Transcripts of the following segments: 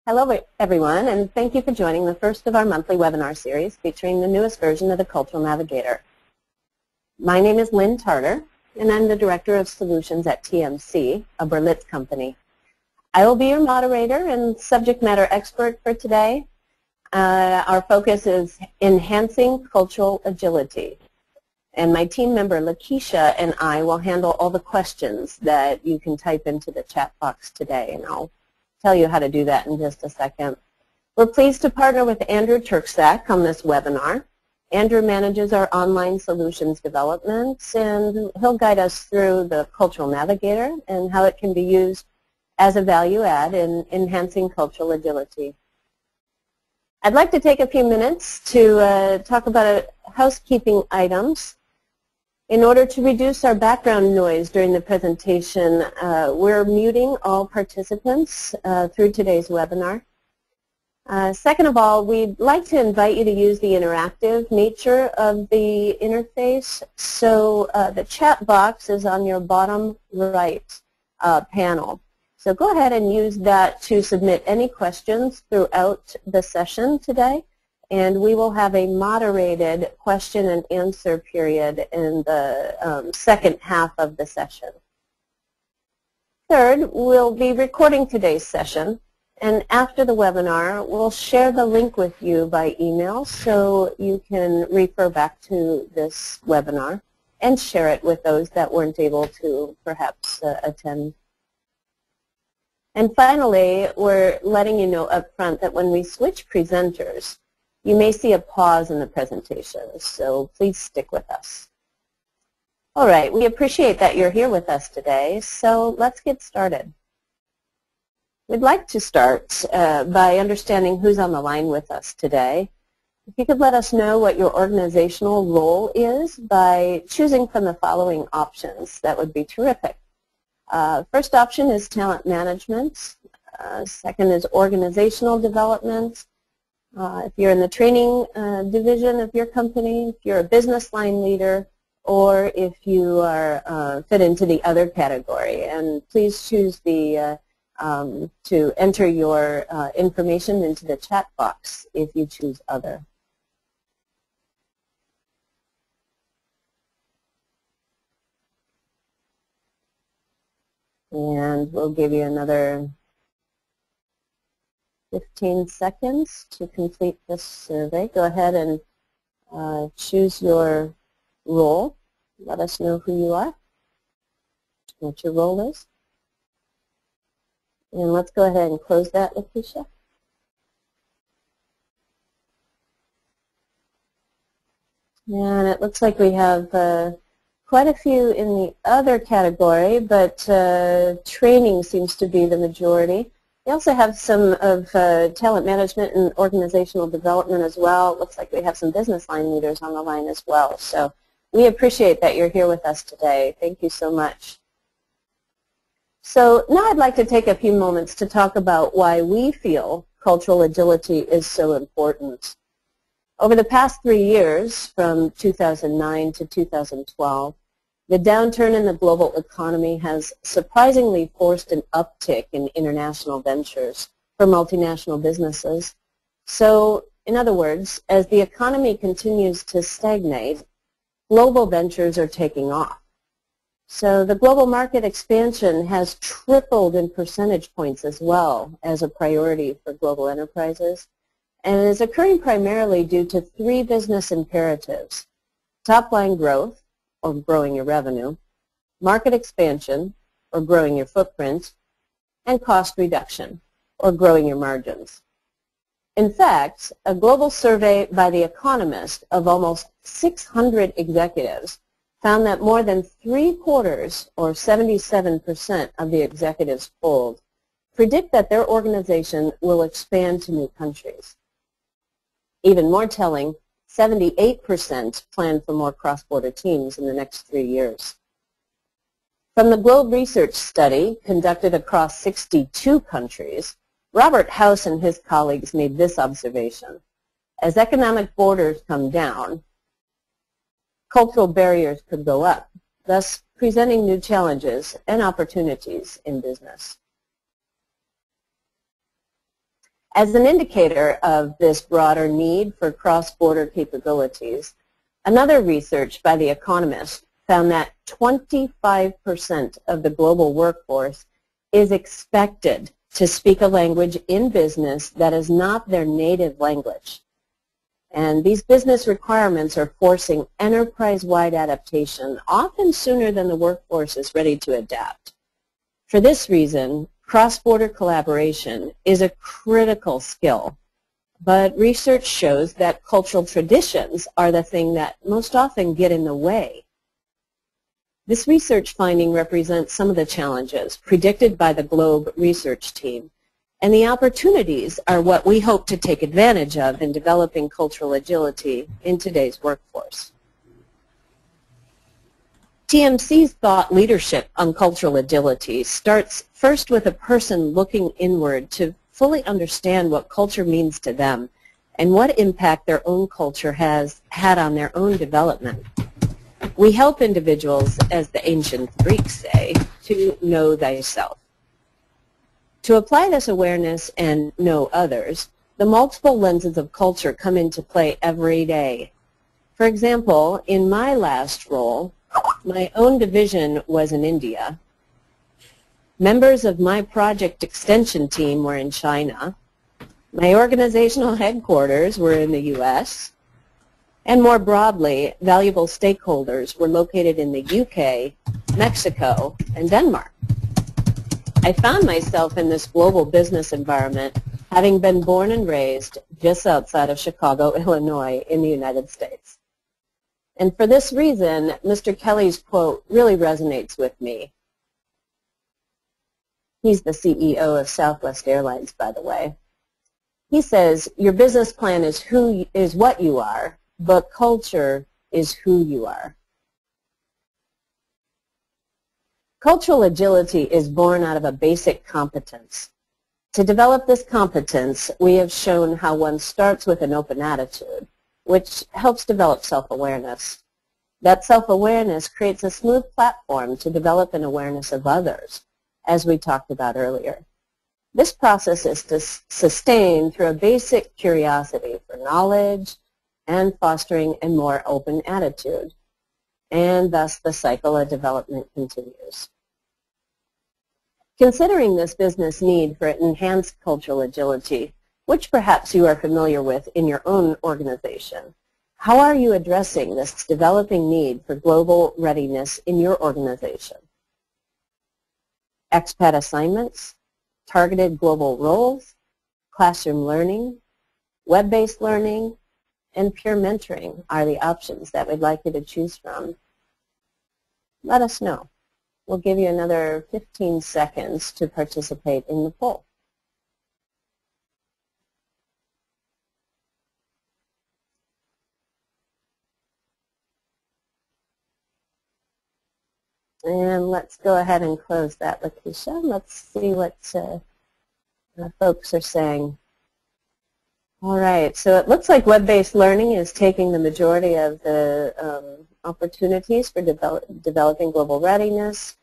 Hello everyone, and thank you for joining the first of our monthly webinar series featuring the newest version of the Cultural Navigator. My name is Lynne Tarter, and I'm the Director of Solutions at TMC, a Berlitz company. I will be your moderator and subject matter expert for today. Our focus is enhancing cultural agility. And my team member Lakeisha and I will handle all the questions that you can type into the chat box today, and I'll tell you how to do that in just a second. We're pleased to partner with Andrew Turksack on this webinar. Andrew manages our online solutions development, and he'll guide us through the Cultural Navigator and how it can be used as a value add in enhancing cultural agility. I'd like to take a few minutes to talk about housekeeping items. In order to reduce our background noise during the presentation, we're muting all participants through today's webinar. Second of all, we'd like to invite you to use the interactive nature of the interface. So the chat box is on your bottom right panel. So go ahead and use that to submit any questions throughout the session today. And we will have a moderated question and answer period in the second half of the session. Third, we'll be recording today's session, and after the webinar, we'll share the link with you by email so you can refer back to this webinar and share it with those that weren't able to perhaps attend. And finally, we're letting you know up front that when we switch presenters, you may see a pause in the presentation, so please stick with us. All right, we appreciate that you're here with us today, so let's get started. We'd like to start by understanding who's on the line with us today. If you could let us know what your organizational role is by choosing from the following options, that would be terrific. First option is talent management. Second is organizational development. If you're in the training division of your company, if you're a business line leader, or if you are fit into the other category. And please choose the to enter your information into the chat box if you choose other. And we'll give you another 15 seconds to complete this survey. Go ahead and choose your role. Let us know who you are, what your role is. And let's go ahead and close that, Lakeisha. And it looks like we have quite a few in the other category, but training seems to be the majority. We also have some of talent management and organizational development as well. It looks like we have some business line leaders on the line as well. So we appreciate that you're here with us today. Thank you so much. So now I'd like to take a few moments to talk about why we feel cultural agility is so important. Over the past 3 years, from 2009 to 2012, the downturn in the global economy has surprisingly forced an uptick in international ventures for multinational businesses. So, in other words, as the economy continues to stagnate, global ventures are taking off. So the global market expansion has tripled in percentage points as well as a priority for global enterprises, and is occurring primarily due to 3 business imperatives: top-line growth, or growing your revenue, market expansion, or growing your footprint, and cost reduction, or growing your margins. In fact, a global survey by The Economist of almost 600 executives found that more than 3/4, or 77% of the executives polled, predict that their organization will expand to new countries. Even more telling, 78% plan for more cross-border teams in the next 3 years. From the Globe Research study conducted across 62 countries, Robert House and his colleagues made this observation: as economic borders come down, cultural barriers could go up, thus presenting new challenges and opportunities in business. As an indicator of this broader need for cross-border capabilities, another research by The Economist found that 25% of the global workforce is expected to speak a language in business that is not their native language. And these business requirements are forcing enterprise-wide adaptation, often sooner than the workforce is ready to adapt. For this reason, cross-border collaboration is a critical skill, but research shows that cultural traditions are the thing that most often get in the way. This research finding represents some of the challenges predicted by the Globe research team, and the opportunities are what we hope to take advantage of in developing cultural agility in today's workforce. TMC's thought leadership on cultural agility starts first with a person looking inward to fully understand what culture means to them and what impact their own culture has had on their own development. We help individuals, as the ancient Greeks say, to know thyself. To apply this awareness and know others, the multiple lenses of culture come into play every day. For example, in my last role, my own division was in India. Members of my project extension team were in China. My organizational headquarters were in the U.S. And more broadly, valuable stakeholders were located in the UK, Mexico, and Denmark. I found myself in this global business environment, having been born and raised just outside of Chicago, Illinois, in the United States. And for this reason, Mr. Kelly's quote really resonates with me. He's the CEO of Southwest Airlines, by the way. He says, your business plan is what you are, but culture is who you are. Cultural agility is born out of a basic competence. To develop this competence, we have shown how one starts with an open attitude, which helps develop self-awareness. That self-awareness creates a smooth platform to develop an awareness of others, as we talked about earlier. This process is sustained through a basic curiosity for knowledge and fostering a more open attitude, and thus the cycle of development continues. Considering this business need for enhanced cultural agility, which perhaps you are familiar with in your own organization, how are you addressing this developing need for global readiness in your organization? Expat assignments, targeted global roles, classroom learning, web-based learning, and peer mentoring are the options that we'd like you to choose from. Let us know. We'll give you another 15 seconds to participate in the poll. And let's go ahead and close that, Lakeisha. Let's see what folks are saying. All right, so it looks like web-based learning is taking the majority of the opportunities for developing global readiness,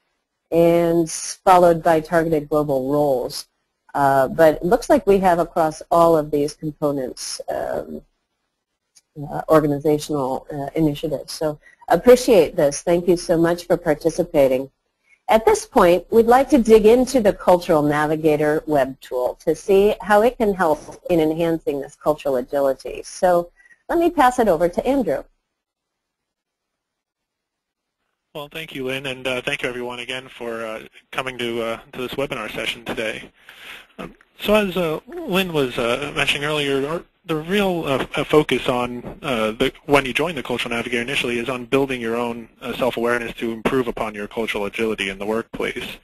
and followed by targeted global roles. But it looks like we have across all of these components organizational initiatives. So appreciate this. Thank you so much for participating. At this point, we'd like to dig into the Cultural Navigator web tool to see how it can help in enhancing this cultural agility. So let me pass it over to Andrew. Well, thank you, Lynn, and thank you, everyone, again for coming to this webinar session today. So as Lynn was mentioning earlier, the real focus on when you join the Cultural Navigator initially is on building your own self-awareness to improve upon your cultural agility in the workplace.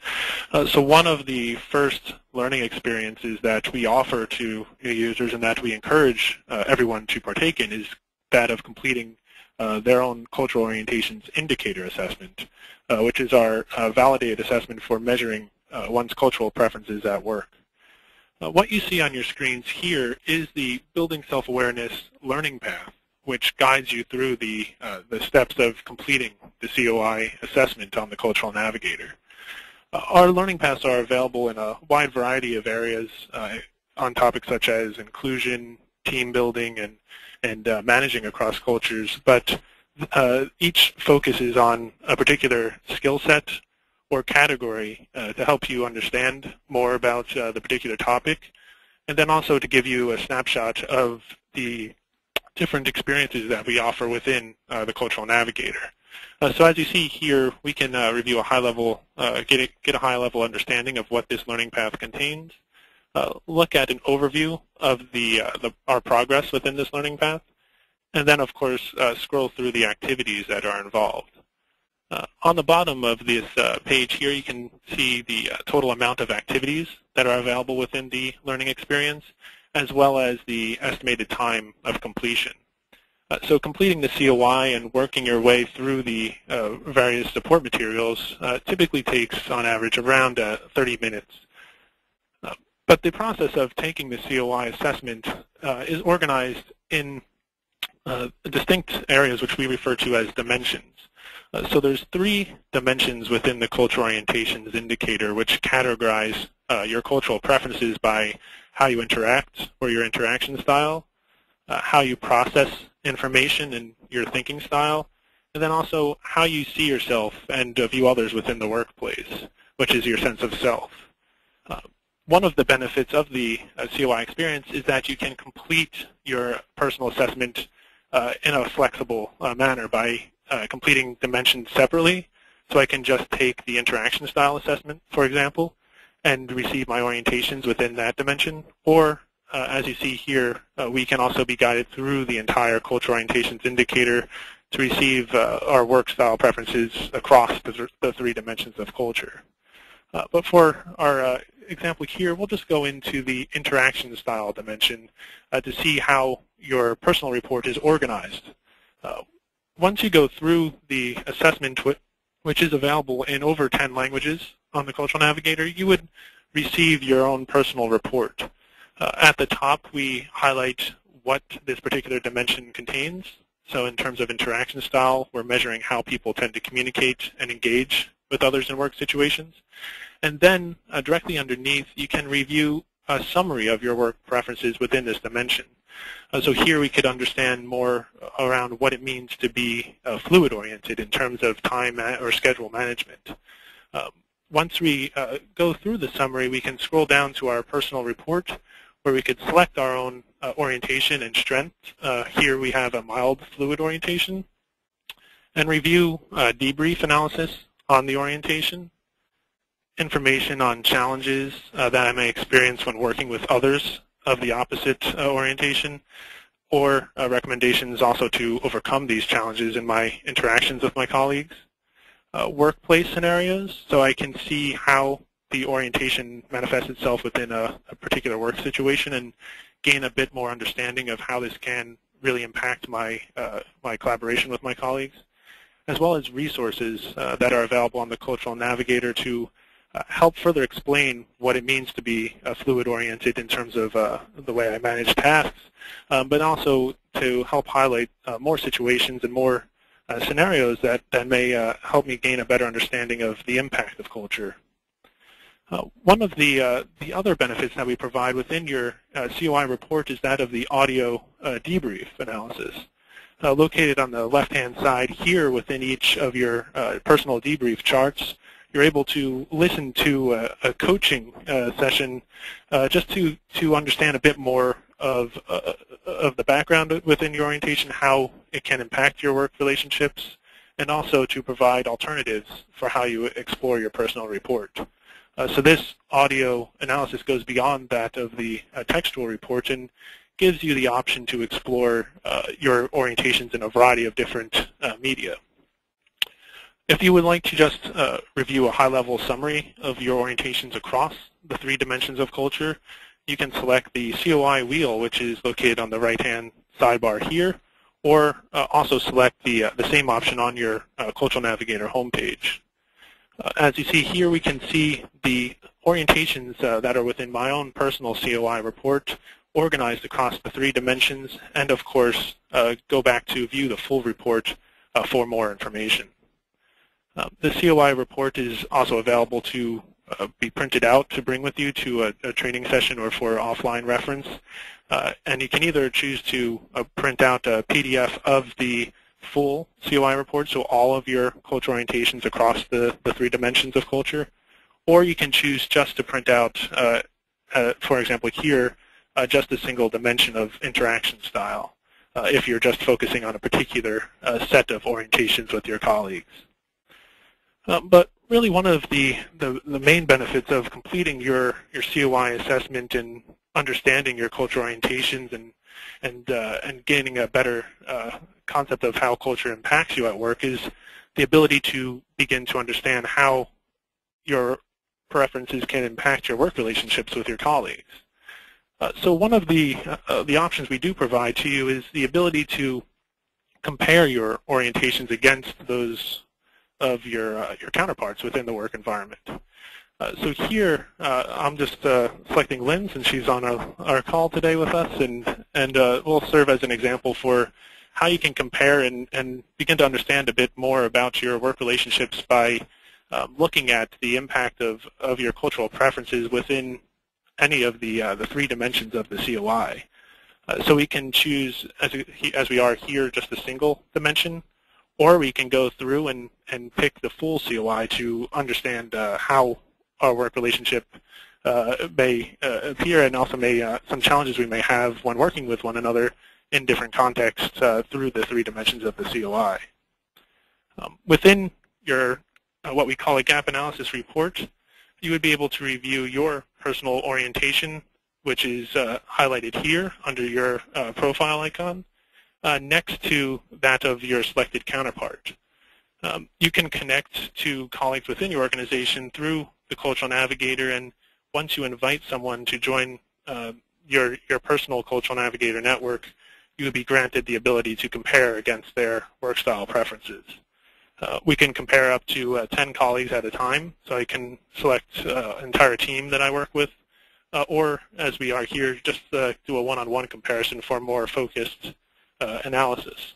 So one of the first learning experiences that we offer to users and that we encourage everyone to partake in is that of completing their own cultural orientations indicator assessment, which is our validated assessment for measuring one's cultural preferences at work. What you see on your screens here is the Building Self-Awareness learning path, which guides you through the steps of completing the COI assessment on the Cultural Navigator. Our learning paths are available in a wide variety of areas on topics such as inclusion, team building, and managing across cultures, but each focuses on a particular skill set or category to help you understand more about the particular topic, and then also to give you a snapshot of the different experiences that we offer within the Cultural Navigator. So as you see here, we can review a high-level, get a high-level understanding of what this learning path contains, look at an overview of our progress within this learning path, and then, of course, scroll through the activities that are involved. On the bottom of this page here, you can see the total amount of activities that are available within the learning experience, as well as the estimated time of completion. So completing the COI and working your way through the various support materials typically takes, on average, around 30 minutes. But the process of taking the COI assessment is organized in distinct areas which we refer to as dimensions. So there's 3 dimensions within the cultural orientations indicator which categorize your cultural preferences by how you interact or your interaction style, how you process information and your thinking style, and then also how you see yourself and view others within the workplace, which is your sense of self. One of the benefits of the COI experience is that you can complete your personal assessment in a flexible manner by completing dimensions separately. So I can just take the interaction style assessment, for example, and receive my orientations within that dimension. Or, as you see here, we can also be guided through the entire cultural orientations indicator to receive our work style preferences across the 3 dimensions of culture. But for our example here, we'll just go into the interaction style dimension to see how your personal report is organized. Once you go through the assessment, which is available in over 10 languages on the Cultural Navigator, you would receive your own personal report. At the top, we highlight what this particular dimension contains. So in terms of interaction style, we're measuring how people tend to communicate and engage with others in work situations. And then directly underneath, you can review a summary of your work preferences within this dimension. So here we could understand more around what it means to be fluid-oriented in terms of time or schedule management. Once we go through the summary, we can scroll down to our personal report where we could select our own orientation and strength. Here we have a mild fluid orientation, and review debrief analysis on the orientation, information on challenges that I may experience when working with others of the opposite orientation, or recommendations also to overcome these challenges in my interactions with my colleagues. Workplace scenarios, so I can see how the orientation manifests itself within a particular work situation and gain a bit more understanding of how this can really impact my, my collaboration with my colleagues, as well as resources that are available on the Cultural Navigator to help further explain what it means to be fluid-oriented in terms of the way I manage tasks, but also to help highlight more situations and more scenarios that may help me gain a better understanding of the impact of culture. One of the other benefits that we provide within your COI report is that of the audio debrief analysis. Located on the left-hand side here within each of your personal debrief charts, you're able to listen to a coaching session just to understand a bit more of the background within your orientation, how it can impact your work relationships, and also to provide alternatives for how you explore your personal report. So this audio analysis goes beyond that of the textual report and gives you the option to explore your orientations in a variety of different media. If you would like to just review a high-level summary of your orientations across the 3 dimensions of culture, you can select the COI wheel, which is located on the right-hand sidebar here, or also select the same option on your Cultural Navigator homepage. As you see here, we can see the orientations that are within my own personal COI report organized across the 3 dimensions, and of course, go back to view the full report for more information. The COI report is also available to be printed out to bring with you to a training session or for offline reference. And you can either choose to print out a PDF of the full COI report, so all of your cultural orientations across the 3 dimensions of culture, or you can choose just to print out, for example here, just a single dimension of interaction style, if you're just focusing on a particular set of orientations with your colleagues. But really one of the main benefits of completing your COI assessment and understanding your cultural orientations and gaining a better concept of how culture impacts you at work is the ability to begin to understand how your preferences can impact your work relationships with your colleagues. So one of the options we do provide to you is the ability to compare your orientations against those of your counterparts within the work environment. So here I'm just selecting Lynne since she's on our call today with us, and will serve as an example for how you can compare and begin to understand a bit more about your work relationships by looking at the impact of your cultural preferences within any of the 3 dimensions of the COI. So we can choose, as we are here, just a single dimension, or we can go through and pick the full COI to understand how our work relationship may appear, and also some challenges we may have when working with one another in different contexts through the 3 dimensions of the COI. Within your what we call a gap analysis report, you would be able to review your personal orientation, which is highlighted here under your profile icon, next to that of your selected counterpart. You can connect to colleagues within your organization through the Cultural Navigator, and once you invite someone to join your personal Cultural Navigator network, you would be granted the ability to compare against their work style preferences. We can compare up to 10 colleagues at a time, so I can select an entire team that I work with, or as we are here, just do a one-on-one comparison for more focused analysis.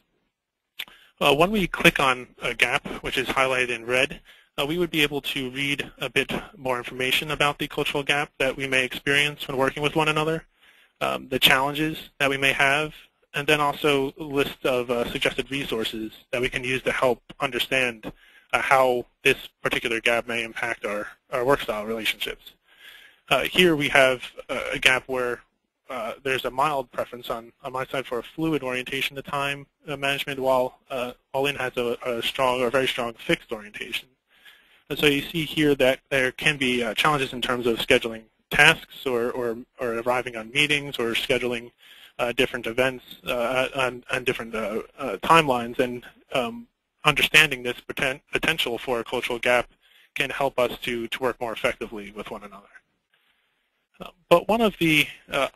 When we click on a gap, which is highlighted in red, we would be able to read a bit more information about the cultural gap that we may experience when working with one another, the challenges that we may have, and then also a list of suggested resources that we can use to help understand how this particular gap may impact our work style relationships. Here we have a gap where there's a mild preference on my side for a fluid orientation to time management, while Lynne has a strong or very strong fixed orientation. And so you see here that there can be challenges in terms of scheduling tasks or arriving on meetings or scheduling different events on different timelines, and understanding this potential for a cultural gap can help us to work more effectively with one another. But one of the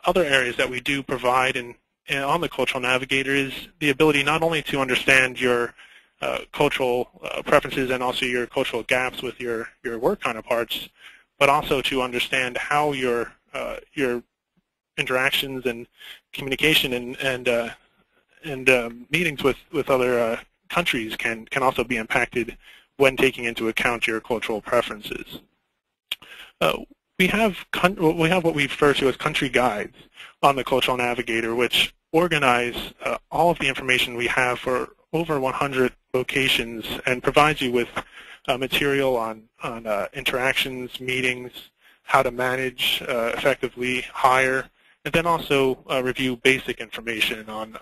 other areas that we do provide on the Cultural Navigator is the ability not only to understand your cultural preferences and also your cultural gaps with your work counterparts, but also to understand how your interactions and communication and meetings with other countries can also be impacted when taking into account your cultural preferences. We have what we refer to as country guides on the Cultural Navigator, which organize all of the information we have for over 100 locations and provides you with material on interactions, meetings, how to manage effectively, hire, and then also review basic information on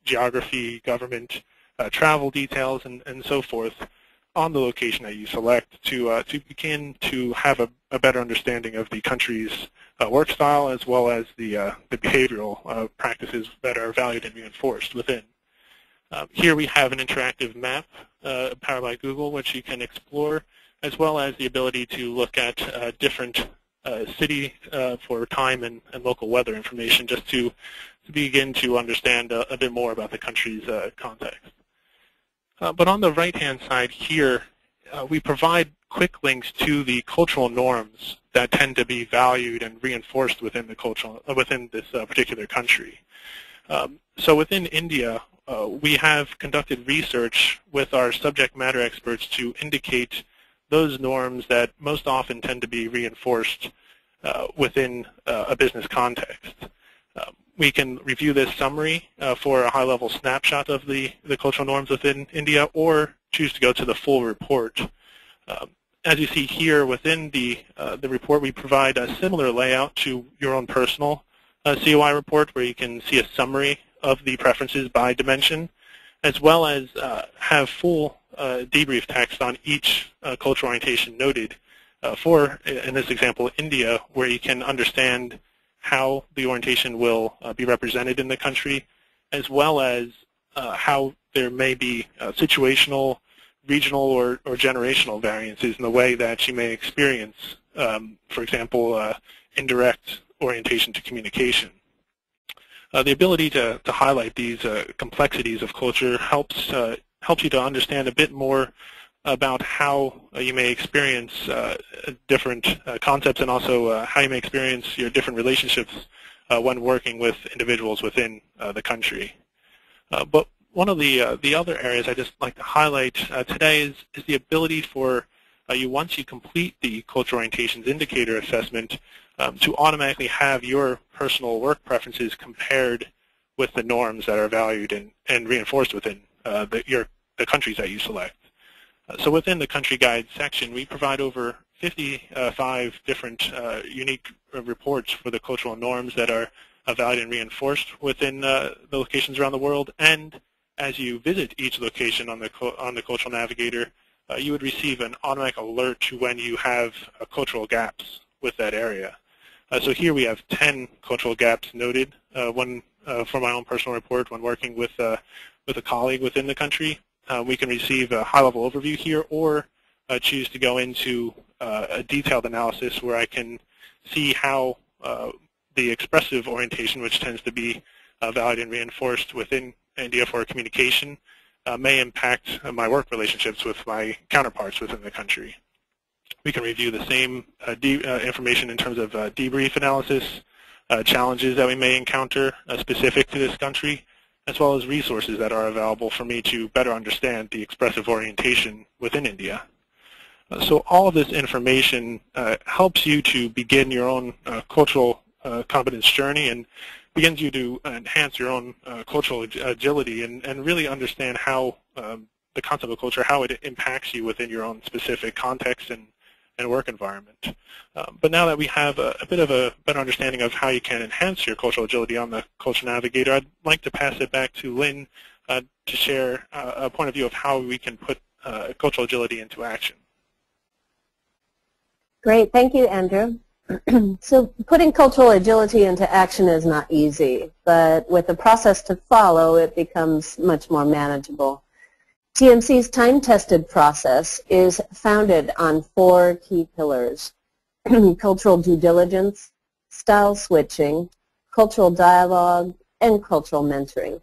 geography, government, travel details, and so forth on the location that you select to begin to have a better understanding of the country's work style, as well as the behavioral practices that are valued and reinforced within. Here we have an interactive map powered by Google, which you can explore, as well as the ability to look at different city for time and local weather information, just to begin to understand a bit more about the country's context. But on the right-hand side here, we provide quick links to the cultural norms that tend to be valued and reinforced within this particular country. So within India, we have conducted research with our subject matter experts to indicate those norms that most often tend to be reinforced within a business context. We can review this summary for a high-level snapshot of the cultural norms within India, or choose to go to the full report. As you see here within the report, we provide a similar layout to your own personal COI report, where you can see a summary of the preferences by dimension, as well as have full debrief text on each cultural orientation noted for, in this example, India, where you can understand how the orientation will be represented in the country, as well as how there may be situational, regional, or generational variances in the way that you may experience, for example, indirect orientation to communication. The ability to highlight these complexities of culture helps you to understand a bit more about how you may experience different concepts, and also how you may experience your different relationships when working with individuals within the country. But one of the other areas I'd just like to highlight today is the ability for you, once you complete the cultural orientations indicator assessment, to automatically have your personal work preferences compared with the norms that are valued and reinforced within the countries that you select. So within the country guide section, we provide over 55 different unique reports for the cultural norms that are valued and reinforced within the locations around the world. And as you visit each location on the Cultural Navigator, you would receive an automatic alert to when you have cultural gaps with that area. So here we have 10 cultural gaps noted. One for my own personal report when working with a colleague within the country. We can receive a high-level overview here, or choose to go into a detailed analysis where I can see how the expressive orientation, which tends to be valued and reinforced within India for communication, may impact my work relationships with my counterparts within the country. We can review the same information in terms of debrief analysis, challenges that we may encounter specific to this country, as well as resources that are available for me to better understand the expressive orientation within India. So all of this information helps you to begin your own cultural competence journey, and begins you to enhance your own cultural agility, and really understand how the concept of culture, how it impacts you within your own specific context and work environment. But now that we have a bit of a better understanding of how you can enhance your cultural agility on the Cultural Navigator, I'd like to pass it back to Lynne to share a point of view of how we can put cultural agility into action. Great, thank you, Andrew. So putting cultural agility into action is not easy, but with a process to follow, it becomes much more manageable. TMC's time-tested process is founded on 4 key pillars: cultural due diligence, style switching, cultural dialogue, and cultural mentoring.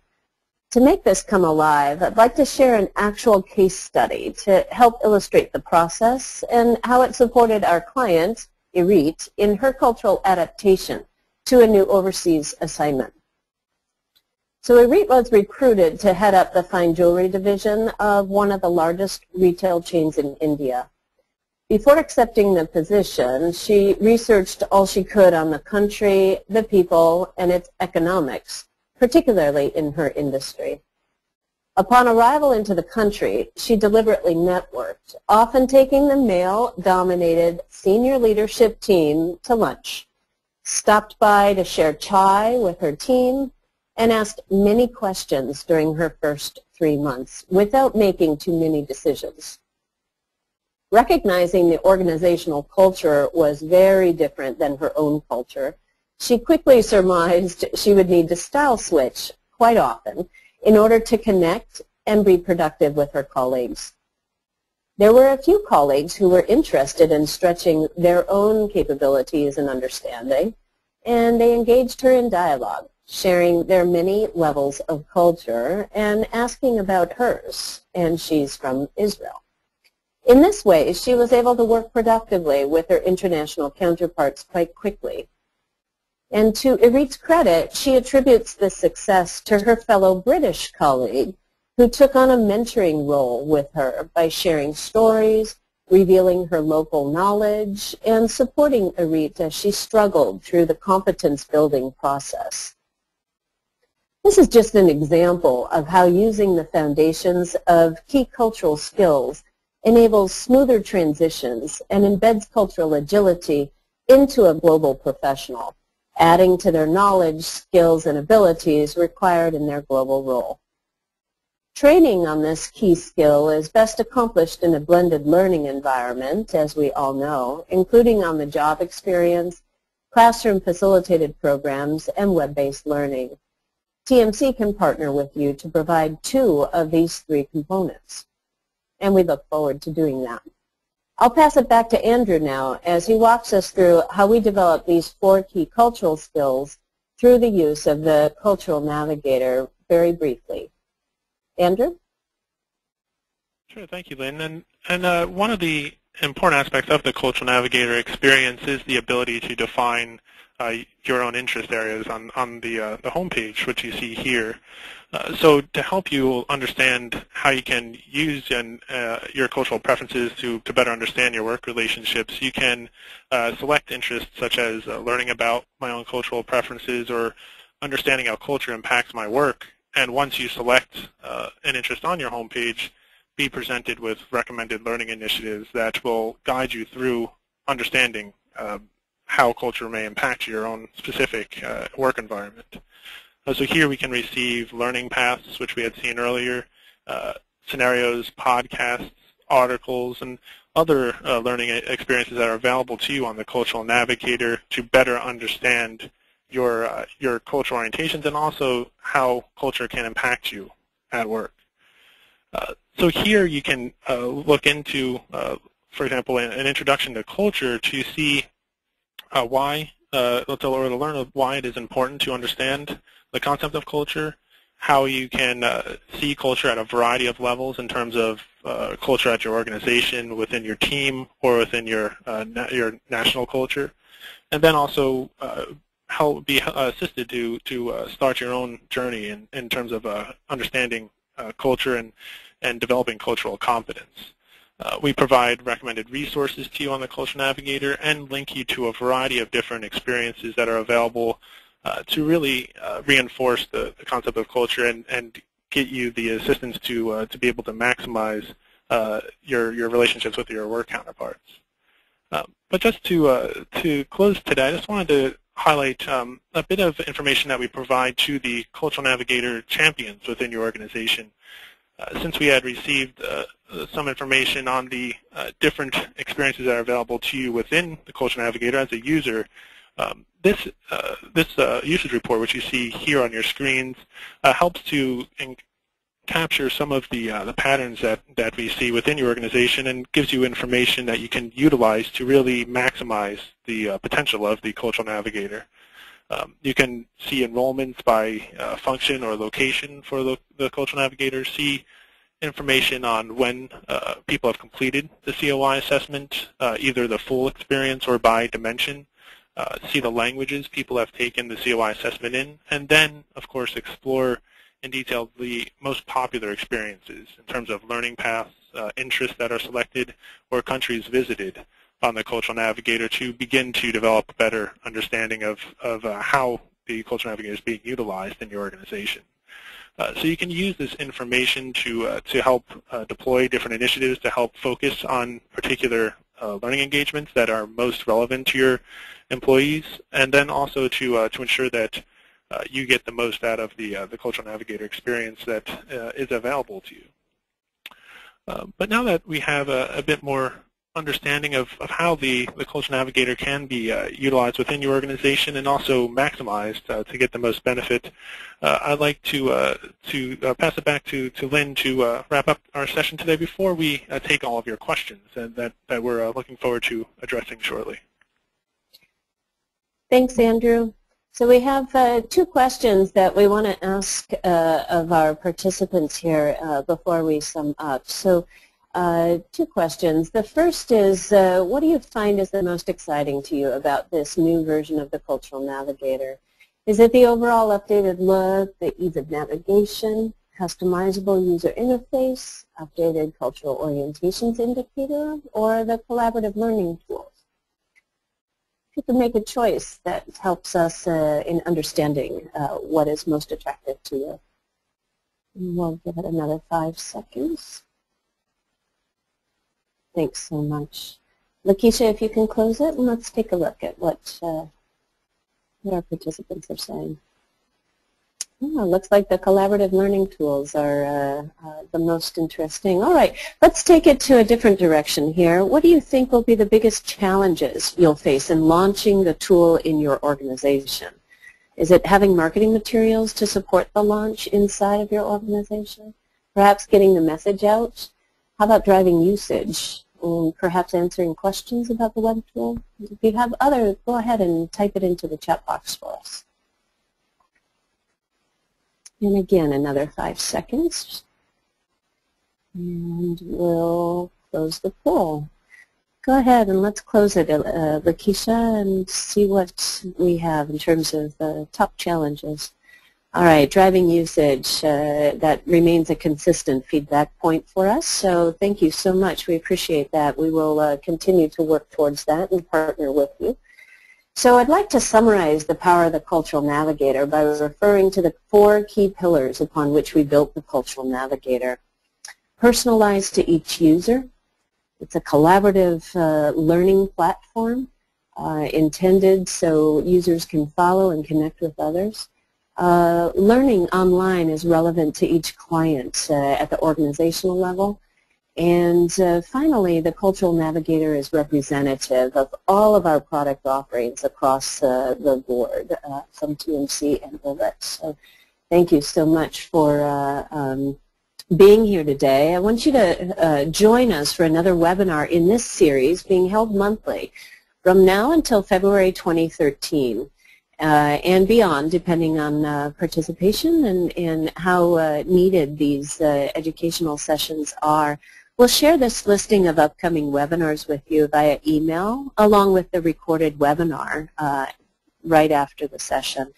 To make this come alive, I'd like to share an actual case study to help illustrate the process and how it supported our client, Irit, in her cultural adaptation to a new overseas assignment. So Irit was recruited to head up the fine jewelry division of one of the largest retail chains in India. Before accepting the position, she researched all she could on the country, the people, and its economics, particularly in her industry. Upon arrival into the country, she deliberately networked, often taking the male-dominated senior leadership team to lunch, stopped by to share chai with her team, and asked many questions during her first 3 months without making too many decisions. Recognizing the organizational culture was very different than her own culture, she quickly surmised she would need to style switch quite often in order to connect and be productive with her colleagues. There were a few colleagues who were interested in stretching their own capabilities and understanding, and they engaged her in dialogue, sharing their many levels of culture and asking about hers, and she's from Israel. In this way, she was able to work productively with her international counterparts quite quickly. And to Irit's credit, she attributes this success to her fellow British colleague who took on a mentoring role with her by sharing stories, revealing her local knowledge, and supporting Arit as she struggled through the competence building process. This is just an example of how using the foundations of key cultural skills enables smoother transitions and embeds cultural agility into a global professional, adding to their knowledge, skills, and abilities required in their global role. Training on this key skill is best accomplished in a blended learning environment, as we all know, including on-the-job experience, classroom-facilitated programs, and web-based learning. TMC can partner with you to provide 2 of these 3 components, and we look forward to doing that. I'll pass it back to Andrew now as he walks us through how we develop these 4 key cultural skills through the use of the Cultural Navigator very briefly. Andrew? Sure, thank you, Lynn. And one of the important aspects of the Cultural Navigator experience is the ability to define your own interest areas on the homepage, which you see here. So to help you understand how you can use your cultural preferences to better understand your work relationships, you can select interests such as learning about my own cultural preferences or understanding how culture impacts my work. And once you select an interest on your homepage, be presented with recommended learning initiatives that will guide you through understanding how culture may impact your own specific work environment. So here we can receive learning paths, which we had seen earlier, scenarios, podcasts, articles, and other learning experiences that are available to you on the Cultural Navigator to better understand your cultural orientations and also how culture can impact you at work. So here you can look into, for example, an introduction to culture to see why, to learn why it is important to understand the concept of culture, how you can see culture at a variety of levels in terms of culture at your organization, within your team, or within your national culture, and then also be assisted to start your own journey in terms of understanding culture and developing cultural competence. We provide recommended resources to you on the Cultural Navigator and link you to a variety of different experiences that are available to really reinforce the concept of culture and get you the assistance to be able to maximize your relationships with your work counterparts. But just to close today, I just wanted to highlight a bit of information that we provide to the Cultural Navigator champions within your organization. Since we had received some information on the different experiences that are available to you within the Cultural Navigator as a user, this usage report, which you see here on your screens, helps to capture some of the patterns that we see within your organization and gives you information that you can utilize to really maximize the potential of the Cultural Navigator. You can see enrollments by function or location for the Cultural Navigator, see information on when people have completed the COI assessment, either the full experience or by dimension, see the languages people have taken the COI assessment in, and then, of course, explore in detail the most popular experiences in terms of learning paths, interests that are selected, or countries visited on the Cultural Navigator to begin to develop a better understanding of how the Cultural Navigator is being utilized in your organization. So you can use this information to help deploy different initiatives to help focus on particular learning engagements that are most relevant to your employees, and then also to ensure that you get the most out of the Cultural Navigator experience that is available to you. But now that we have a bit more understanding of how the Cultural Navigator can be utilized within your organization and also maximized to get the most benefit, I'd like to pass it back to Lynn to wrap up our session today before we take all of your questions and that we're looking forward to addressing shortly. Thanks, Andrew. So we have 2 questions that we want to ask of our participants here before we sum up. So 2 questions. The first is, what do you find is the most exciting to you about this new version of the Cultural Navigator? Is it the overall updated look, the ease of navigation, customizable user interface, updated cultural orientations indicator, or the collaborative learning tools. You can make a choice that helps us in understanding what is most attractive to you. And we'll give it another 5 seconds. Thanks so much. Lakeisha, if you can close it, and let's take a look at what our participants are saying. Oh, looks like the collaborative learning tools are the most interesting. All right, let's take it to a different direction here. What do you think will be the biggest challenges you'll face in launching the tool in your organization? Is it having marketing materials to support the launch inside of your organization? Perhaps getting the message out? How about driving usage? And perhaps answering questions about the web tool? If you have others, go ahead and type it into the chat box for us. And again, another 5 seconds. And we'll close the poll. Go ahead and let's close it, Lakeisha, and see what we have in terms of the top challenges. All right, driving usage, that remains a consistent feedback point for us, so thank you so much. We appreciate that. We will continue to work towards that and partner with you. So I'd like to summarize the power of the Cultural Navigator by referring to the 4 key pillars upon which we built the Cultural Navigator. Personalized to each user. It's a collaborative learning platform intended so users can follow and connect with others. Learning online is relevant to each client at the organizational level. And finally, the Cultural Navigator is representative of all of our product offerings across the board, from TMC and Bullet. So thank you so much for being here today. I want you to join us for another webinar in this series being held monthly from now until February 2013. And beyond, depending on participation and how needed these educational sessions are. We'll share this listing of upcoming webinars with you via email, along with the recorded webinar right after the session.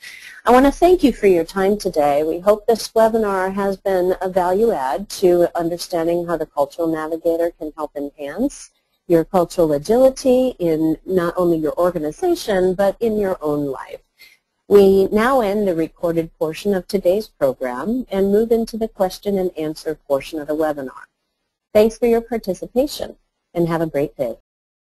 I want to thank you for your time today. We hope this webinar has been a value add to understanding how the Cultural Navigator can help enhance your cultural agility in not only your organization, but in your own life. We now end the recorded portion of today's program and move into the question and answer portion of the webinar. Thanks for your participation, and have a great day.